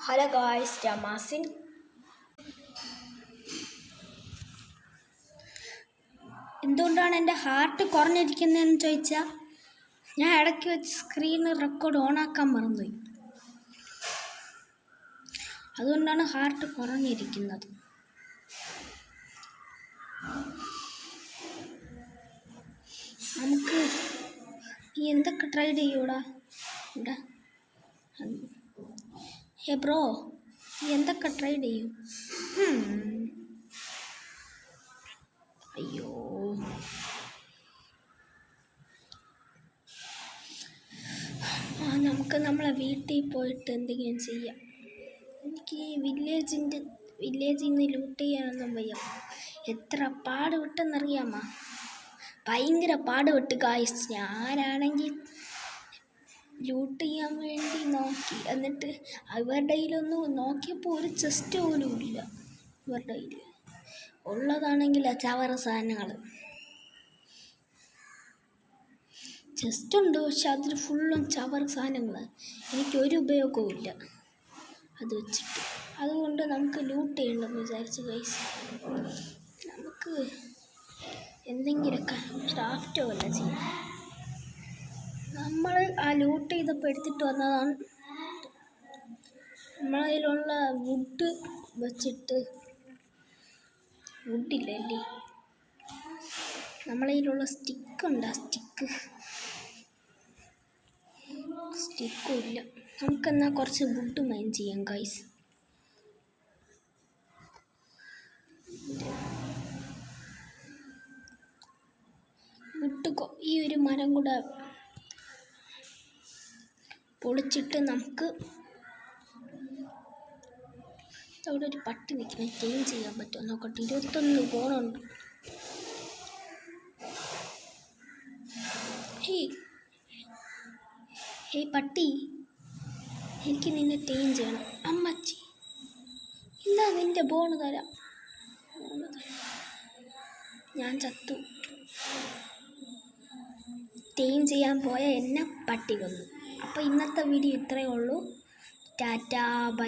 Hello guys, ജമാസിൻ. എന്തുകൊണ്ടാണ് എൻ്റെ heart കുറഞ്ഞിരിക്കുന്നതെന്ന് ചോദിച്ചാൽ ഞാൻ ഇടയ്ക്ക് വെച്ച് സ്ക്രീൻ റെക്കോർഡ് ഓണാക്കാൻ മറന്നുപോയി. അതുകൊണ്ടാണ് ഹാർട്ട് കുറഞ്ഞിരിക്കുന്നത്. നമുക്ക് നീ എന്തൊക്കെ ട്രൈ ചെയ്യൂടാ? ഹേ ബ്രോ, നീ എന്തൊക്കെ ട്രൈ ചെയ്യും? അയ്യോ, നമുക്ക് നമ്മളെ വീട്ടിൽ പോയിട്ട് എന്തെങ്കിലും ചെയ്യാം. എനിക്ക് ഈ വില്ലേജിൽ നിന്ന് ലൂട്ട് ചെയ്യാനൊന്നും വയ്യ. എത്ര പാടുപെട്ടെന്നറിയാമോ? ഭയങ്കര പാടുപെട്ട് ഗായ്സ്. ഞാനാണെങ്കിൽ ലൂട്ട് ചെയ്യാൻ വേണ്ടി നോക്കി, എന്നിട്ട് അവരുടെ കയ്യിലൊന്ന് നോക്കിയപ്പോൾ ഒരു ചെസ്റ്റ് പോലും ഇല്ല. ഇവരുടെ കയ്യിൽ ഉള്ളതാണെങ്കിൽ ചവറ സാധനങ്ങൾ. ചെസ്റ്റ് ഉണ്ട്, പക്ഷെ അതിൽ ഫുള്ളും ചവറ സാധനങ്ങൾ. എനിക്കൊരു ഉപയോഗവും ഇല്ല അത് വെച്ചിട്ട്. അതുകൊണ്ട് നമുക്ക് ലൂട്ട് ചെയ്യണമെന്ന് വിചാരിച്ചു ഗൈസ്. നമുക്ക് എന്തെങ്കിലുമൊക്കെ ക്രാഫ്റ്റോ അല്ല ചെയ്യാം. നമ്മൾ ആ ലൂട്ട് ചെയ്തപ്പോൾ എടുത്തിട്ട് വന്നതാണ്. നമ്മളതിലുള്ള വുഡ് വെച്ചിട്ട്, വുഡില്ലല്ലേ, നമ്മളതിലുള്ള സ്റ്റിക്കുണ്ട്. ആ സ്റ്റിക്കും ഇല്ല. നമുക്കെന്നാൽ കുറച്ച് വുഡ് മൈൻ ചെയ്യാം ഗൈസ്. ഈ ഒരു മരം കൂടെ പൊളിച്ചിട്ട് നമുക്ക് അവിടെ ഒരു പട്ടി നിൽക്കണേ, ക്ലീൻ ചെയ്യാൻ പറ്റുമോ നോക്കട്ടെ. 21 പോണുണ്ട്. ഹേയ് പട്ടി, എനിക്ക് നിന്നെ ടീം ചെയ്യണം. അമ്മച്ചി, ഇന്നാ നിന്റെ ബോണ് തരാം. ഞാൻ ചത്തു. ടീം ചെയ്യാൻ പോയ എന്നെ പട്ടി കൊന്നു. അപ്പോൾ ഇന്നത്തെ വീഡിയോ ഇത്രയേ ഉള്ളൂ. ടാറ്റാ, ബൈ.